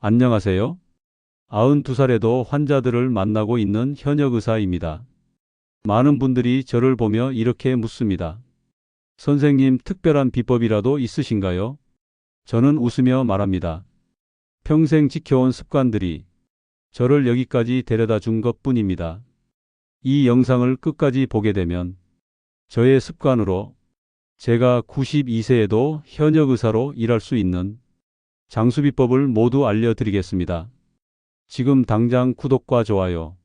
안녕하세요. 92살에도 환자들을 만나고 있는 현역 의사입니다. 많은 분들이 저를 보며 이렇게 묻습니다. 선생님, 특별한 비법이라도 있으신가요? 저는 웃으며 말합니다. 평생 지켜온 습관들이 저를 여기까지 데려다 준 것뿐입니다. 이 영상을 끝까지 보게 되면 저의 습관으로 제가 92세에도 현역 의사로 일할 수 있는 장수비법을 모두 알려드리겠습니다. 지금 당장 구독과 좋아요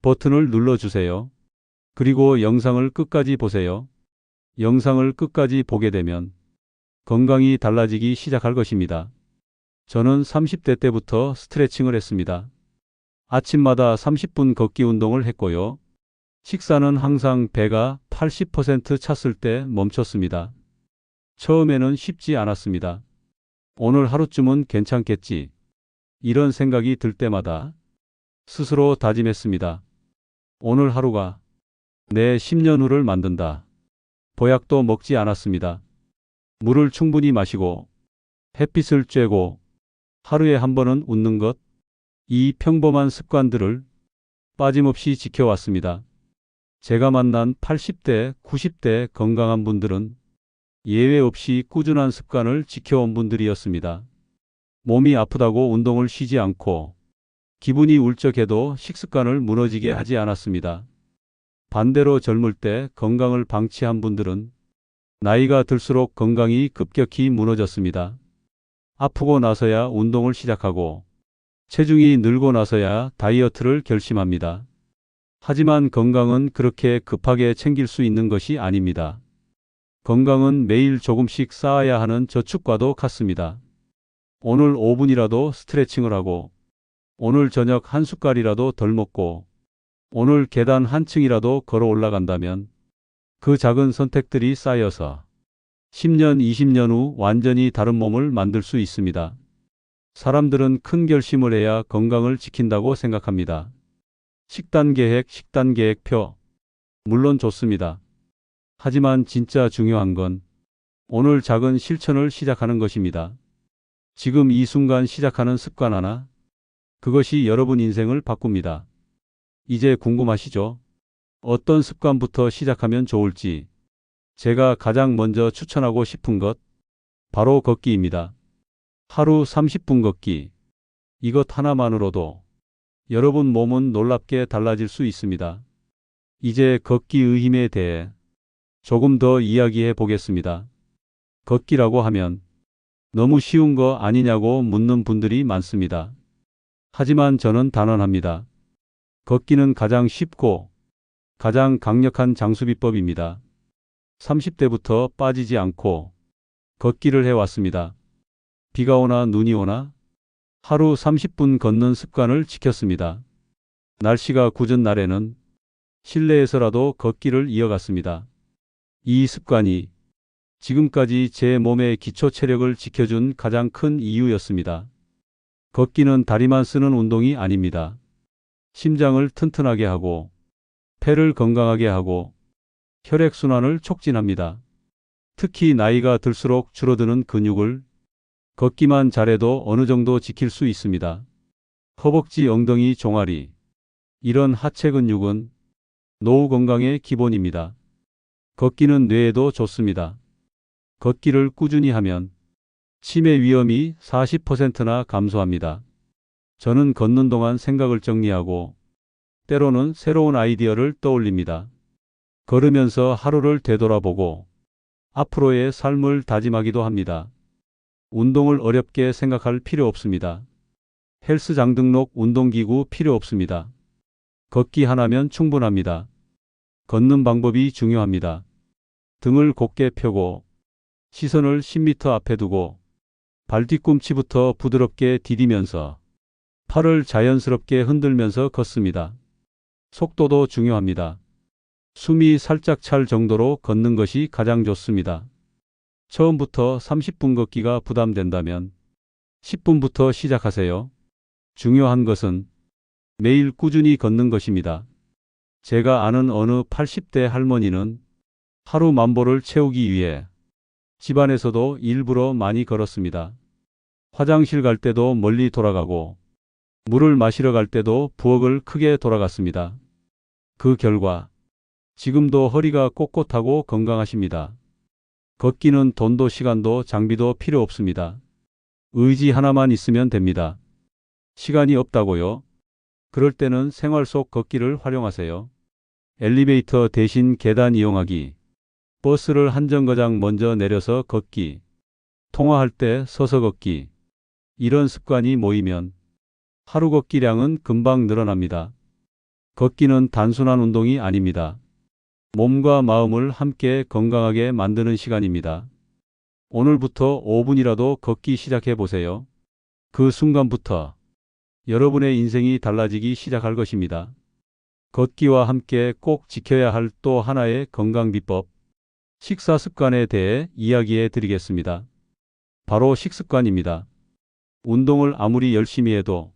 버튼을 눌러주세요. 그리고 영상을 끝까지 보세요. 영상을 끝까지 보게 되면 건강이 달라지기 시작할 것입니다. 저는 30대 때부터 스트레칭을 했습니다. 아침마다 30분 걷기 운동을 했고요. 식사는 항상 배가 80% 찼을 때 멈췄습니다. 처음에는 쉽지 않았습니다. 오늘 하루쯤은 괜찮겠지. 이런 생각이 들 때마다 스스로 다짐했습니다. 오늘 하루가 내 10년 후를 만든다. 보약도 먹지 않았습니다. 물을 충분히 마시고 햇빛을 쬐고 하루에 한 번은 웃는 것, 이 평범한 습관들을 빠짐없이 지켜왔습니다. 제가 만난 80대, 90대 건강한 분들은 예외 없이 꾸준한 습관을 지켜온 분들이었습니다. 몸이 아프다고 운동을 쉬지 않고 기분이 울적해도 식습관을 무너지게 하지 않았습니다. 반대로 젊을 때 건강을 방치한 분들은 나이가 들수록 건강이 급격히 무너졌습니다. 아프고 나서야 운동을 시작하고 체중이 늘고 나서야 다이어트를 결심합니다. 하지만 건강은 그렇게 급하게 챙길 수 있는 것이 아닙니다. 건강은 매일 조금씩 쌓아야 하는 저축과도 같습니다. 오늘 5분이라도 스트레칭을 하고, 오늘 저녁 한 숟갈이라도 덜 먹고, 오늘 계단 한 층이라도 걸어 올라간다면 그 작은 선택들이 쌓여서 10년, 20년 후 완전히 다른 몸을 만들 수 있습니다. 사람들은 큰 결심을 해야 건강을 지킨다고 생각합니다. 식단 계획표. 물론 좋습니다. 하지만 진짜 중요한 건 오늘 작은 실천을 시작하는 것입니다. 지금 이 순간 시작하는 습관 하나, 그것이 여러분 인생을 바꿉니다. 이제 궁금하시죠? 어떤 습관부터 시작하면 좋을지. 제가 가장 먼저 추천하고 싶은 것, 바로 걷기입니다. 하루 30분 걷기. 이것 하나만으로도 여러분 몸은 놀랍게 달라질 수 있습니다. 이제 걷기의 힘에 대해 조금 더 이야기해 보겠습니다. 걷기라고 하면 너무 쉬운 거 아니냐고 묻는 분들이 많습니다. 하지만 저는 단언합니다. 걷기는 가장 쉽고 가장 강력한 장수비법입니다. 30대부터 빠지지 않고 걷기를 해왔습니다. 비가 오나 눈이 오나 하루 30분 걷는 습관을 지켰습니다. 날씨가 궂은 날에는 실내에서라도 걷기를 이어갔습니다. 이 습관이 지금까지 제 몸의 기초 체력을 지켜준 가장 큰 이유였습니다. 걷기는 다리만 쓰는 운동이 아닙니다. 심장을 튼튼하게 하고 폐를 건강하게 하고 혈액순환을 촉진합니다. 특히 나이가 들수록 줄어드는 근육을 걷기만 잘해도 어느 정도 지킬 수 있습니다. 허벅지, 엉덩이, 종아리. 이런 하체 근육은 노후 건강의 기본입니다. 걷기는 뇌에도 좋습니다. 걷기를 꾸준히 하면 치매 위험이 40%나 감소합니다. 저는 걷는 동안 생각을 정리하고 때로는 새로운 아이디어를 떠올립니다. 걸으면서 하루를 되돌아보고 앞으로의 삶을 다짐하기도 합니다. 운동을 어렵게 생각할 필요 없습니다. 헬스장 등록, 운동기구 필요 없습니다. 걷기 하나면 충분합니다. 걷는 방법이 중요합니다. 등을 곧게 펴고 시선을 10m 앞에 두고 발뒤꿈치부터 부드럽게 디디면서 팔을 자연스럽게 흔들면서 걷습니다. 속도도 중요합니다. 숨이 살짝 찰 정도로 걷는 것이 가장 좋습니다. 처음부터 30분 걷기가 부담된다면 10분부터 시작하세요. 중요한 것은 매일 꾸준히 걷는 것입니다. 제가 아는 어느 80대 할머니는 하루 만보를 채우기 위해 집안에서도 일부러 많이 걸었습니다. 화장실 갈 때도 멀리 돌아가고 물을 마시러 갈 때도 부엌을 크게 돌아갔습니다. 그 결과 지금도 허리가 꼿꼿하고 건강하십니다. 걷기는 돈도 시간도 장비도 필요 없습니다. 의지 하나만 있으면 됩니다. 시간이 없다고요? 그럴 때는 생활 속 걷기를 활용하세요. 엘리베이터 대신 계단 이용하기, 버스를 한 정거장 먼저 내려서 걷기, 통화할 때 서서 걷기. 이런 습관이 모이면 하루 걷기량은 금방 늘어납니다. 걷기는 단순한 운동이 아닙니다. 몸과 마음을 함께 건강하게 만드는 시간입니다. 오늘부터 5분이라도 걷기 시작해 보세요. 그 순간부터 여러분의 인생이 달라지기 시작할 것입니다. 걷기와 함께 꼭 지켜야 할 또 하나의 건강 비법, 식사 습관에 대해 이야기해 드리겠습니다. 바로 식습관입니다. 운동을 아무리 열심히 해도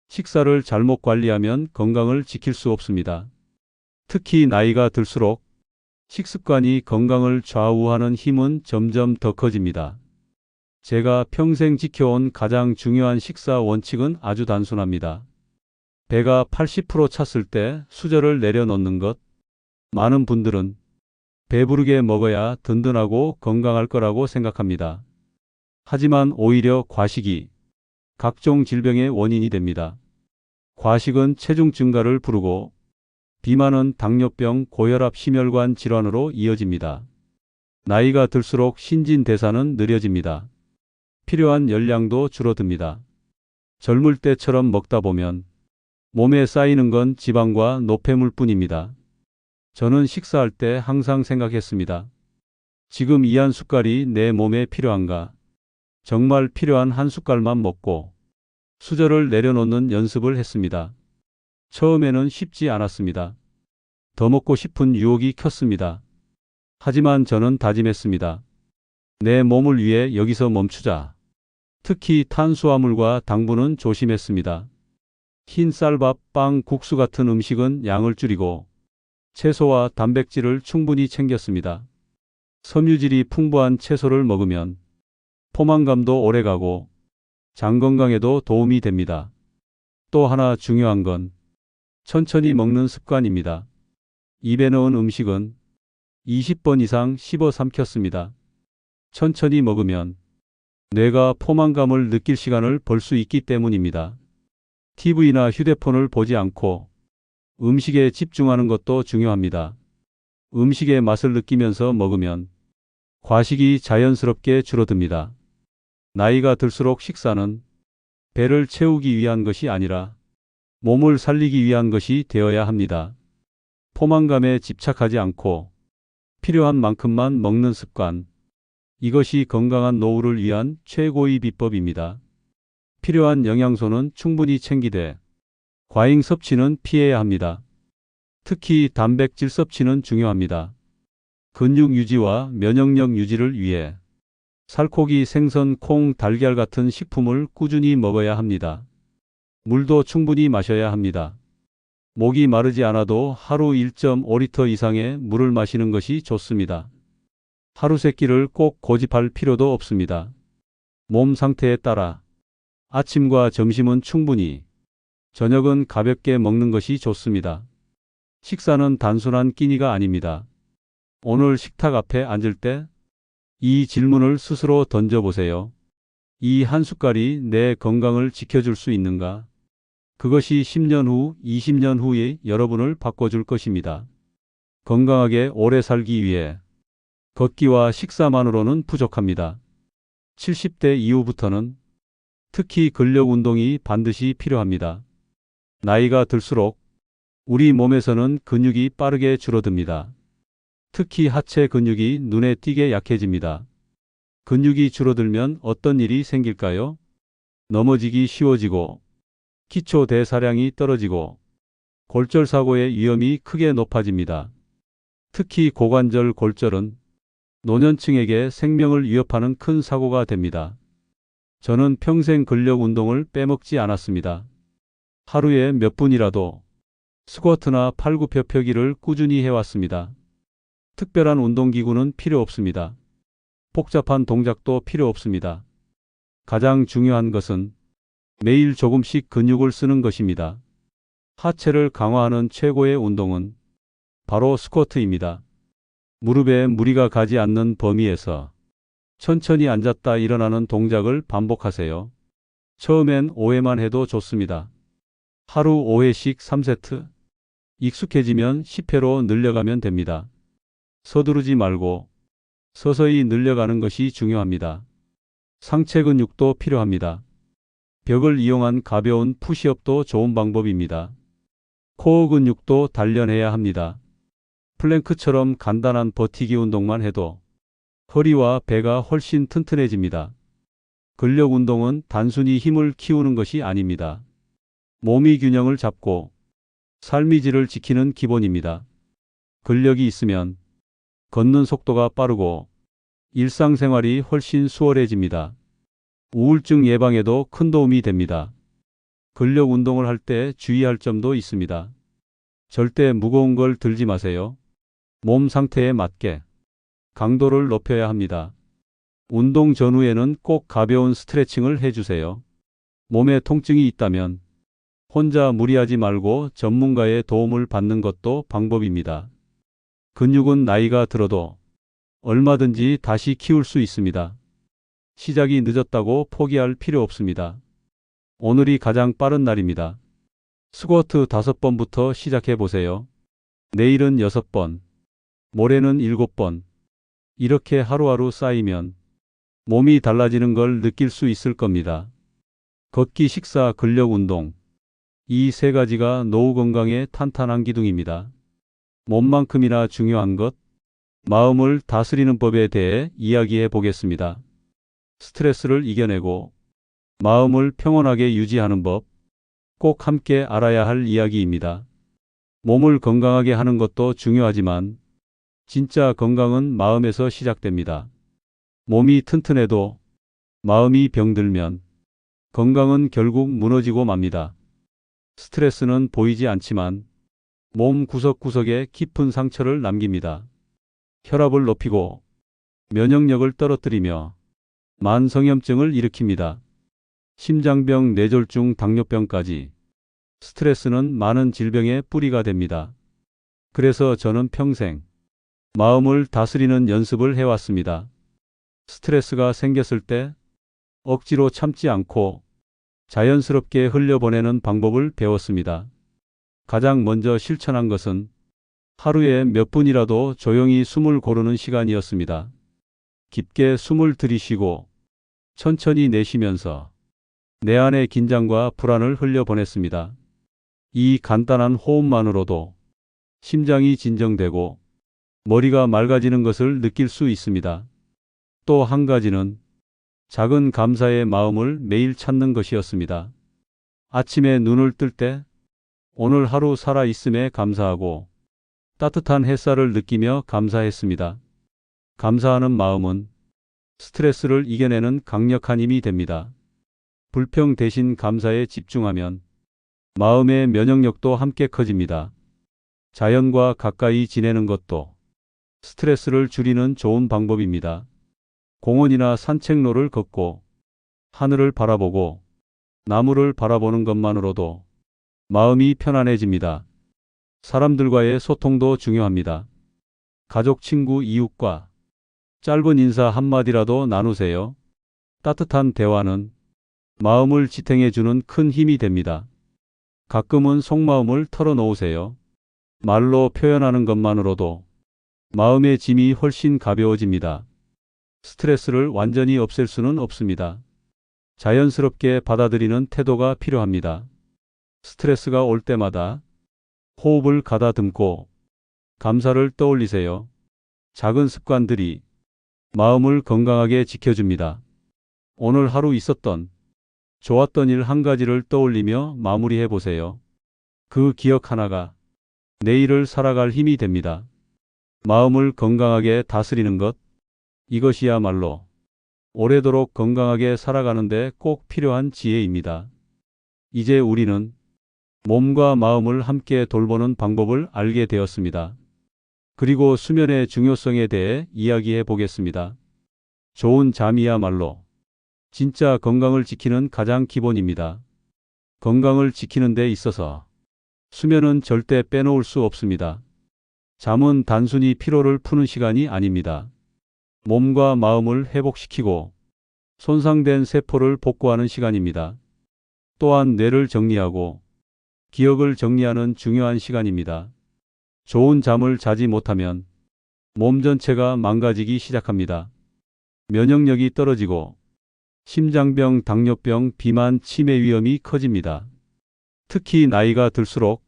식사를 잘못 관리하면 건강을 지킬 수 없습니다. 특히 나이가 들수록 식습관이 건강을 좌우하는 힘은 점점 더 커집니다. 제가 평생 지켜온 가장 중요한 식사 원칙은 아주 단순합니다. 배가 80% 찼을 때 수저를 내려놓는 것. 많은 분들은 배부르게 먹어야 든든하고 건강할 거라고 생각합니다. 하지만 오히려 과식이 각종 질병의 원인이 됩니다. 과식은 체중 증가를 부르고 비만은 당뇨병, 고혈압, 심혈관 질환으로 이어집니다. 나이가 들수록 신진대사는 느려집니다. 필요한 열량도 줄어듭니다. 젊을 때처럼 먹다 보면 몸에 쌓이는 건 지방과 노폐물 뿐입니다. 저는 식사할 때 항상 생각했습니다. 지금 이 한 숟갈이 내 몸에 필요한가? 정말 필요한 한 숟갈만 먹고 수저를 내려놓는 연습을 했습니다. 처음에는 쉽지 않았습니다. 더 먹고 싶은 유혹이 컸습니다. 하지만 저는 다짐했습니다. 내 몸을 위해 여기서 멈추자. 특히 탄수화물과 당분은 조심했습니다. 흰 쌀밥, 빵, 국수 같은 음식은 양을 줄이고 채소와 단백질을 충분히 챙겼습니다. 섬유질이 풍부한 채소를 먹으면 포만감도 오래가고 장 건강에도 도움이 됩니다. 또 하나 중요한 건 천천히 먹는 습관입니다. 입에 넣은 음식은 20번 이상 씹어 삼켰습니다. 천천히 먹으면 뇌가 포만감을 느낄 시간을 벌 수 있기 때문입니다. TV나 휴대폰을 보지 않고 음식에 집중하는 것도 중요합니다. 음식의 맛을 느끼면서 먹으면 과식이 자연스럽게 줄어듭니다. 나이가 들수록 식사는 배를 채우기 위한 것이 아니라 몸을 살리기 위한 것이 되어야 합니다. 포만감에 집착하지 않고 필요한 만큼만 먹는 습관. 이것이 건강한 노후를 위한 최고의 비법입니다. 필요한 영양소는 충분히 챙기되 과잉 섭취는 피해야 합니다. 특히 단백질 섭취는 중요합니다. 근육 유지와 면역력 유지를 위해 살코기, 생선, 콩, 달걀 같은 식품을 꾸준히 먹어야 합니다. 물도 충분히 마셔야 합니다. 목이 마르지 않아도 하루 1.5리터 이상의 물을 마시는 것이 좋습니다. 하루 세 끼를 꼭 고집할 필요도 없습니다. 몸 상태에 따라 아침과 점심은 충분히, 저녁은 가볍게 먹는 것이 좋습니다. 식사는 단순한 끼니가 아닙니다. 오늘 식탁 앞에 앉을 때 이 질문을 스스로 던져보세요. 이 한 숟갈이 내 건강을 지켜줄 수 있는가? 그것이 10년 후, 20년 후의 여러분을 바꿔줄 것입니다. 건강하게 오래 살기 위해 걷기와 식사만으로는 부족합니다. 70대 이후부터는 특히 근력 운동이 반드시 필요합니다. 나이가 들수록 우리 몸에서는 근육이 빠르게 줄어듭니다. 특히 하체 근육이 눈에 띄게 약해집니다. 근육이 줄어들면 어떤 일이 생길까요? 넘어지기 쉬워지고 기초 대사량이 떨어지고 골절사고의 위험이 크게 높아집니다. 특히 고관절 골절은 노년층에게 생명을 위협하는 큰 사고가 됩니다. 저는 평생 근력 운동을 빼먹지 않았습니다. 하루에 몇 분이라도 스쿼트나 팔굽혀펴기를 꾸준히 해왔습니다. 특별한 운동기구는 필요 없습니다. 복잡한 동작도 필요 없습니다. 가장 중요한 것은 매일 조금씩 근육을 쓰는 것입니다. 하체를 강화하는 최고의 운동은 바로 스쿼트입니다. 무릎에 무리가 가지 않는 범위에서 천천히 앉았다 일어나는 동작을 반복하세요. 처음엔 5회만 해도 좋습니다. 하루 5회씩 3세트. 익숙해지면 10회로 늘려가면 됩니다. 서두르지 말고 서서히 늘려가는 것이 중요합니다. 상체 근육도 필요합니다. 벽을 이용한 가벼운 푸시업도 좋은 방법입니다. 코어 근육도 단련해야 합니다. 플랭크처럼 간단한 버티기 운동만 해도 허리와 배가 훨씬 튼튼해집니다. 근력 운동은 단순히 힘을 키우는 것이 아닙니다. 몸이 균형을 잡고 삶의 질을 지키는 기본입니다. 근력이 있으면 걷는 속도가 빠르고 일상생활이 훨씬 수월해집니다. 우울증 예방에도 큰 도움이 됩니다. 근력 운동을 할 때 주의할 점도 있습니다. 절대 무거운 걸 들지 마세요. 몸 상태에 맞게 강도를 높여야 합니다. 운동 전후에는 꼭 가벼운 스트레칭을 해주세요. 몸에 통증이 있다면 혼자 무리하지 말고 전문가의 도움을 받는 것도 방법입니다. 근육은 나이가 들어도 얼마든지 다시 키울 수 있습니다. 시작이 늦었다고 포기할 필요 없습니다. 오늘이 가장 빠른 날입니다. 스쿼트 5번부터 시작해 보세요. 내일은 6번, 모레는 7번. 이렇게 하루하루 쌓이면 몸이 달라지는 걸 느낄 수 있을 겁니다. 걷기, 식사, 근력 운동. 이 세 가지가 노후 건강의 탄탄한 기둥입니다. 몸만큼이나 중요한 것, 마음을 다스리는 법에 대해 이야기해 보겠습니다. 스트레스를 이겨내고 마음을 평온하게 유지하는 법, 꼭 함께 알아야 할 이야기입니다. 몸을 건강하게 하는 것도 중요하지만 진짜 건강은 마음에서 시작됩니다. 몸이 튼튼해도 마음이 병들면 건강은 결국 무너지고 맙니다. 스트레스는 보이지 않지만 몸 구석구석에 깊은 상처를 남깁니다. 혈압을 높이고 면역력을 떨어뜨리며 만성염증을 일으킵니다. 심장병, 뇌졸중, 당뇨병까지 스트레스는 많은 질병의 뿌리가 됩니다. 그래서 저는 평생 마음을 다스리는 연습을 해왔습니다. 스트레스가 생겼을 때 억지로 참지 않고 자연스럽게 흘려보내는 방법을 배웠습니다. 가장 먼저 실천한 것은 하루에 몇 분이라도 조용히 숨을 고르는 시간이었습니다. 깊게 숨을 들이쉬고 천천히 내쉬면서 내 안의 긴장과 불안을 흘려보냈습니다. 이 간단한 호흡만으로도 심장이 진정되고 머리가 맑아지는 것을 느낄 수 있습니다. 또 한 가지는 작은 감사의 마음을 매일 찾는 것이었습니다. 아침에 눈을 뜰 때 오늘 하루 살아 있음에 감사하고 따뜻한 햇살을 느끼며 감사했습니다. 감사하는 마음은 스트레스를 이겨내는 강력한 힘이 됩니다. 불평 대신 감사에 집중하면 마음의 면역력도 함께 커집니다. 자연과 가까이 지내는 것도 스트레스를 줄이는 좋은 방법입니다. 공원이나 산책로를 걷고 하늘을 바라보고 나무를 바라보는 것만으로도 마음이 편안해집니다. 사람들과의 소통도 중요합니다. 가족, 친구, 이웃과 짧은 인사 한마디라도 나누세요. 따뜻한 대화는 마음을 지탱해주는 큰 힘이 됩니다. 가끔은 속마음을 털어놓으세요. 말로 표현하는 것만으로도 마음의 짐이 훨씬 가벼워집니다. 스트레스를 완전히 없앨 수는 없습니다. 자연스럽게 받아들이는 태도가 필요합니다. 스트레스가 올 때마다 호흡을 가다듬고 감사를 떠올리세요. 작은 습관들이 마음을 건강하게 지켜줍니다. 오늘 하루 있었던 좋았던 일 한 가지를 떠올리며 마무리해 보세요. 그 기억 하나가 내일을 살아갈 힘이 됩니다. 마음을 건강하게 다스리는 것, 이것이야말로 오래도록 건강하게 살아가는데 꼭 필요한 지혜입니다. 이제 우리는 몸과 마음을 함께 돌보는 방법을 알게 되었습니다. 그리고 수면의 중요성에 대해 이야기해 보겠습니다. 좋은 잠이야말로 진짜 건강을 지키는 가장 기본입니다. 건강을 지키는 데 있어서 수면은 절대 빼놓을 수 없습니다. 잠은 단순히 피로를 푸는 시간이 아닙니다. 몸과 마음을 회복시키고 손상된 세포를 복구하는 시간입니다. 또한 뇌를 정리하고 기억을 정리하는 중요한 시간입니다. 좋은 잠을 자지 못하면 몸 전체가 망가지기 시작합니다. 면역력이 떨어지고 심장병, 당뇨병, 비만, 치매 위험이 커집니다. 특히 나이가 들수록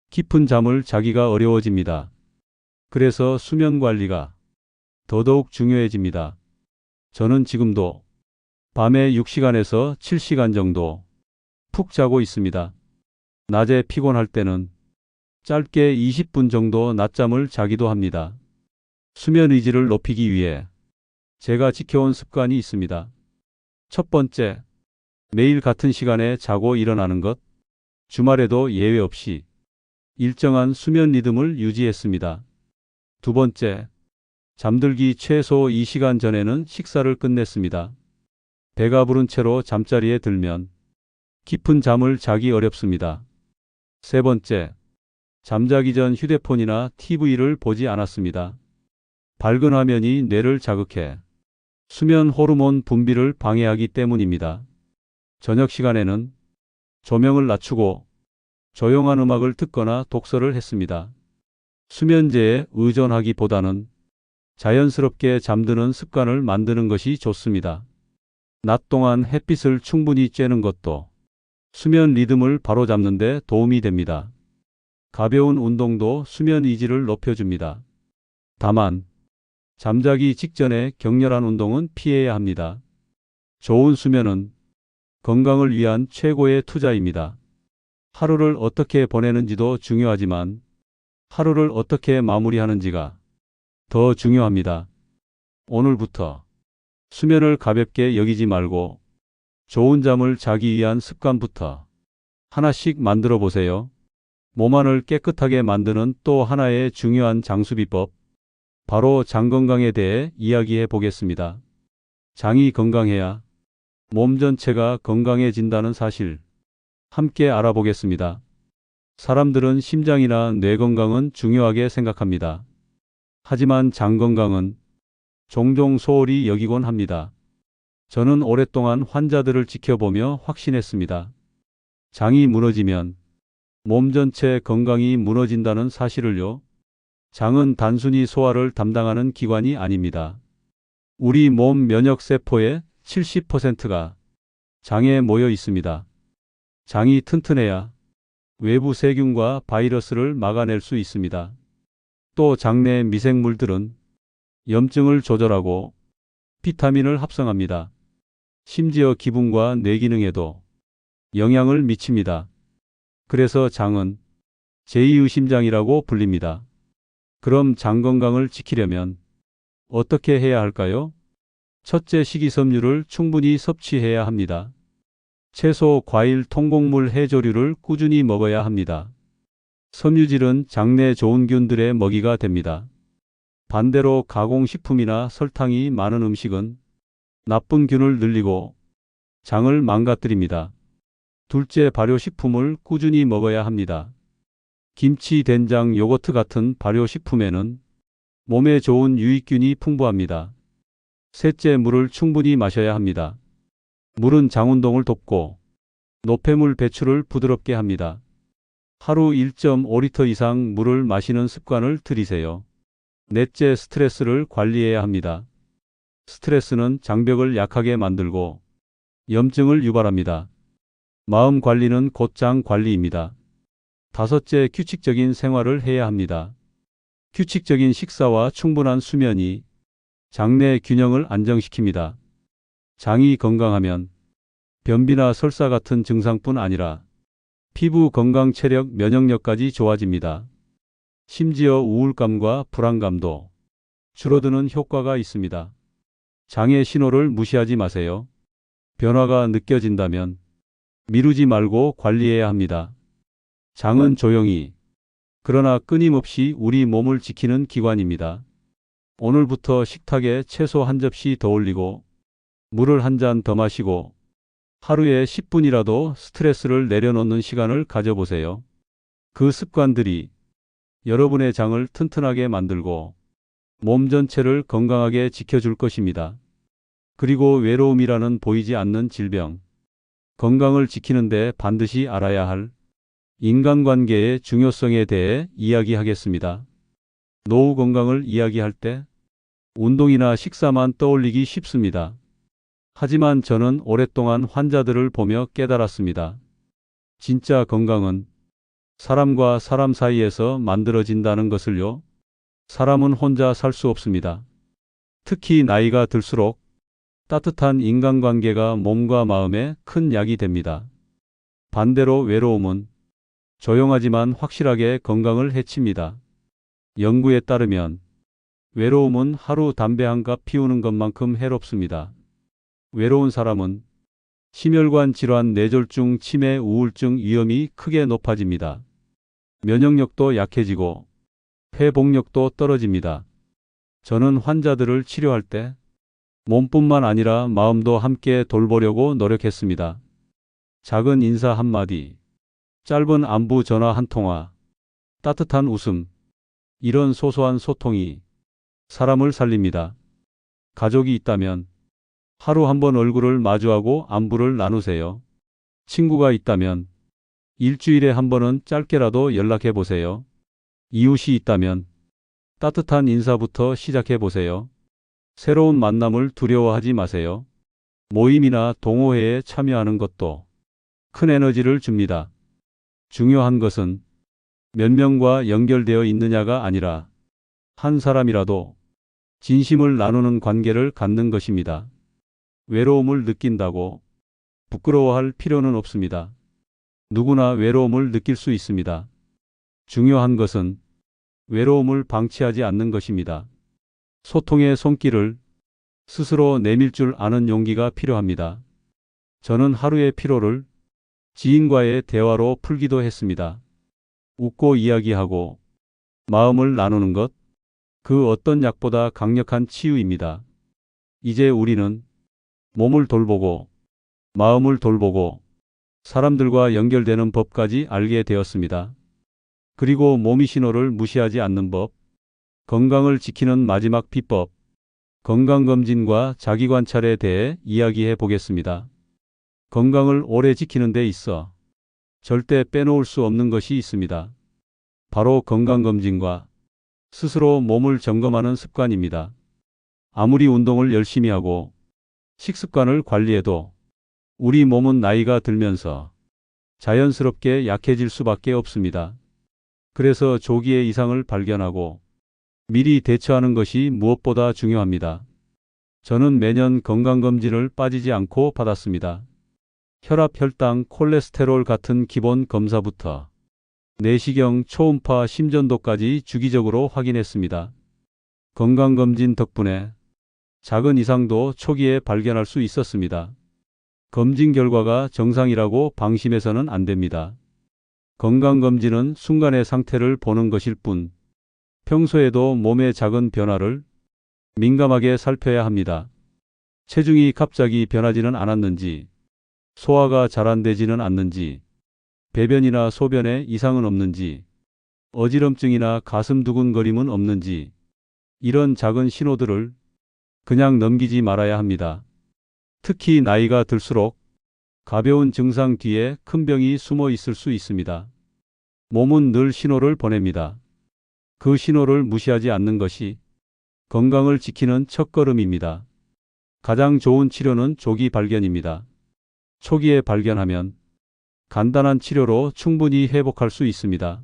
깊은 잠을 자기가 어려워집니다. 그래서 수면 관리가 더더욱 중요해집니다. 저는 지금도 밤에 6시간에서 7시간 정도 푹 자고 있습니다. 낮에 피곤할 때는 짧게 20분 정도 낮잠을 자기도 합니다. 수면 의지를 높이기 위해 제가 지켜온 습관이 있습니다. 첫 번째, 매일 같은 시간에 자고 일어나는 것, 주말에도 예외 없이 일정한 수면 리듬을 유지했습니다. 두 번째, 잠들기 최소 2시간 전에는 식사를 끝냈습니다. 배가 부른 채로 잠자리에 들면 깊은 잠을 자기 어렵습니다. 세 번째, 잠자기 전 휴대폰이나 TV를 보지 않았습니다. 밝은 화면이 뇌를 자극해 수면 호르몬 분비를 방해하기 때문입니다. 저녁 시간에는 조명을 낮추고 조용한 음악을 듣거나 독서를 했습니다. 수면제에 의존하기보다는 자연스럽게 잠드는 습관을 만드는 것이 좋습니다. 낮 동안 햇빛을 충분히 쬐는 것도 수면 리듬을 바로잡는 데 도움이 됩니다. 가벼운 운동도 수면 이질을 높여줍니다. 다만 잠자기 직전에 격렬한 운동은 피해야 합니다. 좋은 수면은 건강을 위한 최고의 투자입니다. 하루를 어떻게 보내는지도 중요하지만 하루를 어떻게 마무리하는지가 더 중요합니다. 오늘부터 수면을 가볍게 여기지 말고 좋은 잠을 자기 위한 습관부터 하나씩 만들어 보세요. 몸 안을 깨끗하게 만드는 또 하나의 중요한 장수비법, 바로 장 건강에 대해 이야기해 보겠습니다. 장이 건강해야 몸 전체가 건강해진다는 사실 함께 알아보겠습니다. 사람들은 심장이나 뇌 건강은 중요하게 생각합니다. 하지만 장 건강은 종종 소홀히 여기곤 합니다. 저는 오랫동안 환자들을 지켜보며 확신했습니다. 장이 무너지면 몸 전체 건강이 무너진다는 사실을요. 장은 단순히 소화를 담당하는 기관이 아닙니다. 우리 몸 면역세포의 70%가 장에 모여 있습니다. 장이 튼튼해야 외부 세균과 바이러스를 막아낼 수 있습니다. 또 장내 미생물들은 염증을 조절하고 비타민을 합성합니다. 심지어 기분과 뇌 기능에도 영향을 미칩니다. 그래서 장은 제2의 심장이라고 불립니다. 그럼 장 건강을 지키려면 어떻게 해야 할까요? 첫째, 식이섬유를 충분히 섭취해야 합니다. 채소, 과일, 통곡물, 해조류를 꾸준히 먹어야 합니다. 섬유질은 장내 좋은 균들의 먹이가 됩니다. 반대로 가공식품이나 설탕이 많은 음식은 나쁜 균을 늘리고 장을 망가뜨립니다. 둘째, 발효식품을 꾸준히 먹어야 합니다. 김치, 된장, 요거트 같은 발효식품에는 몸에 좋은 유익균이 풍부합니다. 셋째, 물을 충분히 마셔야 합니다. 물은 장 운동을 돕고 노폐물 배출을 부드럽게 합니다. 하루 1.5리터 이상 물을 마시는 습관을 들이세요. 넷째, 스트레스를 관리해야 합니다. 스트레스는 장벽을 약하게 만들고 염증을 유발합니다. 마음 관리는 곧 장 관리입니다. 다섯째, 규칙적인 생활을 해야 합니다. 규칙적인 식사와 충분한 수면이 장내 균형을 안정시킵니다. 장이 건강하면 변비나 설사 같은 증상뿐 아니라 피부 건강, 체력, 면역력까지 좋아집니다. 심지어 우울감과 불안감도 줄어드는 효과가 있습니다. 장의 신호를 무시하지 마세요. 변화가 느껴진다면 미루지 말고 관리해야 합니다. 장은 조용히 그러나 끊임없이 우리 몸을 지키는 기관입니다. 오늘부터 식탁에 채소 한 접시 더 올리고 물을 한 잔 더 마시고 하루에 10분이라도 스트레스를 내려놓는 시간을 가져보세요. 그 습관들이 여러분의 장을 튼튼하게 만들고 몸 전체를 건강하게 지켜줄 것입니다. 그리고 외로움이라는 보이지 않는 질병, 건강을 지키는데 반드시 알아야 할 인간관계의 중요성에 대해 이야기하겠습니다. 노후 건강을 이야기할 때 운동이나 식사만 떠올리기 쉽습니다. 하지만 저는 오랫동안 환자들을 보며 깨달았습니다. 진짜 건강은 사람과 사람 사이에서 만들어진다는 것을요. 사람은 혼자 살 수 없습니다. 특히 나이가 들수록 따뜻한 인간관계가 몸과 마음에 큰 약이 됩니다. 반대로 외로움은 조용하지만 확실하게 건강을 해칩니다. 연구에 따르면 외로움은 하루 담배 한 갑 피우는 것만큼 해롭습니다. 외로운 사람은 심혈관 질환, 뇌졸중, 치매, 우울증 위험이 크게 높아집니다. 면역력도 약해지고 회복력도 떨어집니다. 저는 환자들을 치료할 때 몸뿐만 아니라 마음도 함께 돌보려고 노력했습니다. 작은 인사 한마디, 짧은 안부 전화 한 통화, 따뜻한 웃음, 이런 소소한 소통이 사람을 살립니다. 가족이 있다면 하루 한 번 얼굴을 마주하고 안부를 나누세요. 친구가 있다면 일주일에 한 번은 짧게라도 연락해 보세요. 이웃이 있다면 따뜻한 인사부터 시작해 보세요. 새로운 만남을 두려워하지 마세요. 모임이나 동호회에 참여하는 것도 큰 에너지를 줍니다. 중요한 것은 몇 명과 연결되어 있느냐가 아니라 한 사람이라도 진심을 나누는 관계를 갖는 것입니다. 외로움을 느낀다고 부끄러워할 필요는 없습니다. 누구나 외로움을 느낄 수 있습니다. 중요한 것은 외로움을 방치하지 않는 것입니다. 소통의 손길을 스스로 내밀 줄 아는 용기가 필요합니다. 저는 하루의 피로를 지인과의 대화로 풀기도 했습니다. 웃고 이야기하고 마음을 나누는 것, 그 어떤 약보다 강력한 치유입니다. 이제 우리는 몸을 돌보고 마음을 돌보고 사람들과 연결되는 법까지 알게 되었습니다. 그리고 몸이 신호를 무시하지 않는 법, 건강을 지키는 마지막 비법, 건강검진과 자기관찰에 대해 이야기해 보겠습니다. 건강을 오래 지키는 데 있어 절대 빼놓을 수 없는 것이 있습니다. 바로 건강검진과 스스로 몸을 점검하는 습관입니다. 아무리 운동을 열심히 하고 식습관을 관리해도 우리 몸은 나이가 들면서 자연스럽게 약해질 수밖에 없습니다. 그래서 조기에 이상을 발견하고 미리 대처하는 것이 무엇보다 중요합니다. 저는 매년 건강검진을 빠지지 않고 받았습니다. 혈압, 혈당, 콜레스테롤 같은 기본 검사부터 내시경, 초음파, 심전도까지 주기적으로 확인했습니다. 건강검진 덕분에 작은 이상도 초기에 발견할 수 있었습니다. 검진 결과가 정상이라고 방심해서는 안 됩니다. 건강검진은 순간의 상태를 보는 것일 뿐, 평소에도 몸의 작은 변화를 민감하게 살펴야 합니다. 체중이 갑자기 변하지는 않았는지, 소화가 잘 안 되지는 않는지, 배변이나 소변에 이상은 없는지, 어지럼증이나 가슴 두근거림은 없는지, 이런 작은 신호들을 그냥 넘기지 말아야 합니다. 특히 나이가 들수록 가벼운 증상 뒤에 큰 병이 숨어 있을 수 있습니다. 몸은 늘 신호를 보냅니다. 그 신호를 무시하지 않는 것이 건강을 지키는 첫걸음입니다. 가장 좋은 치료는 조기 발견입니다. 초기에 발견하면 간단한 치료로 충분히 회복할 수 있습니다.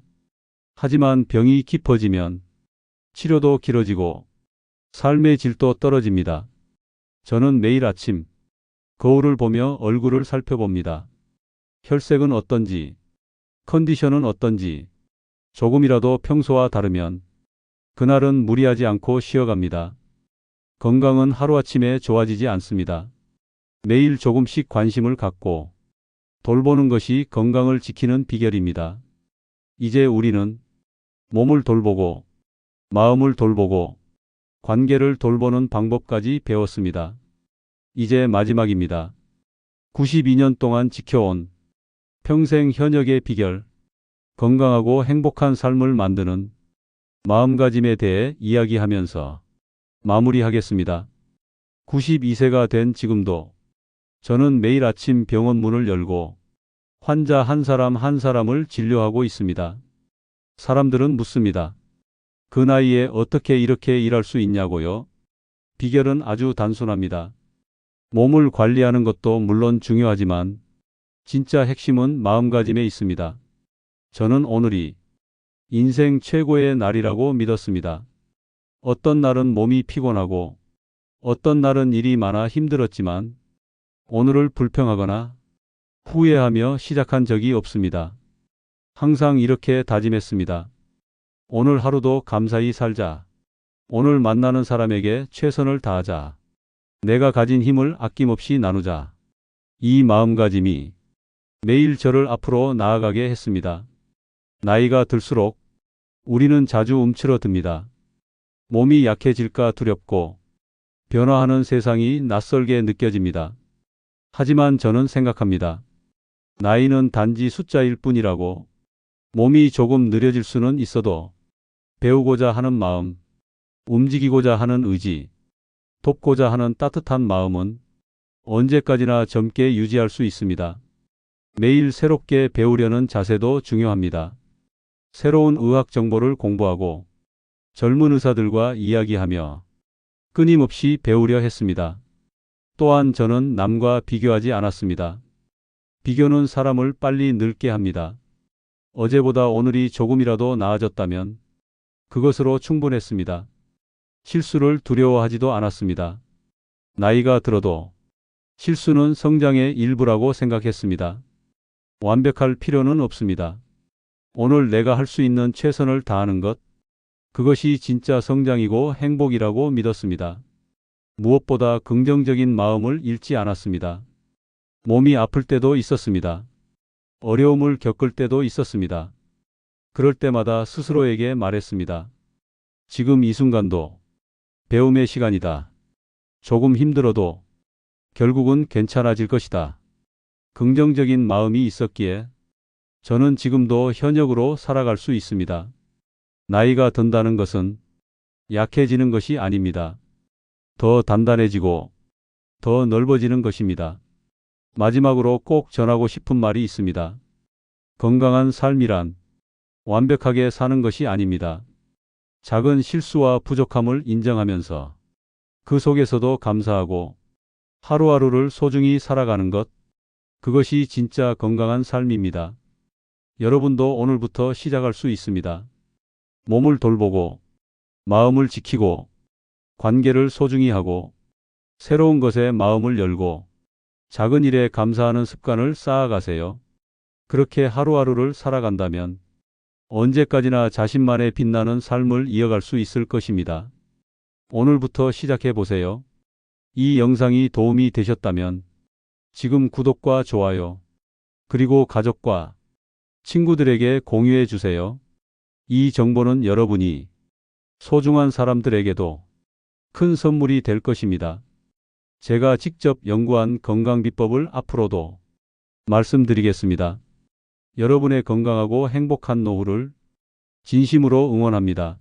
하지만 병이 깊어지면 치료도 길어지고 삶의 질도 떨어집니다. 저는 매일 아침 거울을 보며 얼굴을 살펴봅니다. 혈색은 어떤지, 컨디션은 어떤지, 조금이라도 평소와 다르면 그날은 무리하지 않고 쉬어갑니다. 건강은 하루아침에 좋아지지 않습니다. 매일 조금씩 관심을 갖고 돌보는 것이 건강을 지키는 비결입니다. 이제 우리는 몸을 돌보고 마음을 돌보고 관계를 돌보는 방법까지 배웠습니다. 이제 마지막입니다. 92년 동안 지켜온 평생 현역의 비결, 건강하고 행복한 삶을 만드는 마음가짐에 대해 이야기하면서 마무리하겠습니다. 92세가 된 지금도 저는 매일 아침 병원 문을 열고 환자 한 사람 한 사람을 진료하고 있습니다. 사람들은 묻습니다. 그 나이에 어떻게 이렇게 일할 수 있냐고요? 비결은 아주 단순합니다. 몸을 관리하는 것도 물론 중요하지만 진짜 핵심은 마음가짐에 있습니다. 저는 오늘이 인생 최고의 날이라고 믿었습니다. 어떤 날은 몸이 피곤하고 어떤 날은 일이 많아 힘들었지만 오늘을 불평하거나 후회하며 시작한 적이 없습니다. 항상 이렇게 다짐했습니다. 오늘 하루도 감사히 살자. 오늘 만나는 사람에게 최선을 다하자. 내가 가진 힘을 아낌없이 나누자. 이 마음가짐이 매일 저를 앞으로 나아가게 했습니다. 나이가 들수록 우리는 자주 움츠러듭니다. 몸이 약해질까 두렵고 변화하는 세상이 낯설게 느껴집니다. 하지만 저는 생각합니다. 나이는 단지 숫자일 뿐이라고. 몸이 조금 느려질 수는 있어도 배우고자 하는 마음, 움직이고자 하는 의지, 돕고자 하는 따뜻한 마음은 언제까지나 젊게 유지할 수 있습니다. 매일 새롭게 배우려는 자세도 중요합니다. 새로운 의학 정보를 공부하고 젊은 의사들과 이야기하며 끊임없이 배우려 했습니다. 또한 저는 남과 비교하지 않았습니다. 비교는 사람을 빨리 늙게 합니다. 어제보다 오늘이 조금이라도 나아졌다면 그것으로 충분했습니다. 실수를 두려워하지도 않았습니다. 나이가 들어도 실수는 성장의 일부라고 생각했습니다. 완벽할 필요는 없습니다. 오늘 내가 할 수 있는 최선을 다하는 것, 그것이 진짜 성장이고 행복이라고 믿었습니다. 무엇보다 긍정적인 마음을 잃지 않았습니다. 몸이 아플 때도 있었습니다. 어려움을 겪을 때도 있었습니다. 그럴 때마다 스스로에게 말했습니다. 지금 이 순간도 배움의 시간이다. 조금 힘들어도 결국은 괜찮아질 것이다. 긍정적인 마음이 있었기에 저는 지금도 현역으로 살아갈 수 있습니다. 나이가 든다는 것은 약해지는 것이 아닙니다. 더 단단해지고 더 넓어지는 것입니다. 마지막으로 꼭 전하고 싶은 말이 있습니다. 건강한 삶이란 완벽하게 사는 것이 아닙니다. 작은 실수와 부족함을 인정하면서 그 속에서도 감사하고 하루하루를 소중히 살아가는 것, 그것이 진짜 건강한 삶입니다. 여러분도 오늘부터 시작할 수 있습니다. 몸을 돌보고 마음을 지키고 관계를 소중히 하고 새로운 것에 마음을 열고 작은 일에 감사하는 습관을 쌓아가세요. 그렇게 하루하루를 살아간다면 언제까지나 자신만의 빛나는 삶을 이어갈 수 있을 것입니다. 오늘부터 시작해 보세요. 이 영상이 도움이 되셨다면 지금 구독과 좋아요, 그리고 가족과 친구들에게 공유해 주세요. 이 정보는 여러분이 소중한 사람들에게도 큰 선물이 될 것입니다. 제가 직접 연구한 건강 비법을 앞으로도 말씀드리겠습니다. 여러분의 건강하고 행복한 노후를 진심으로 응원합니다.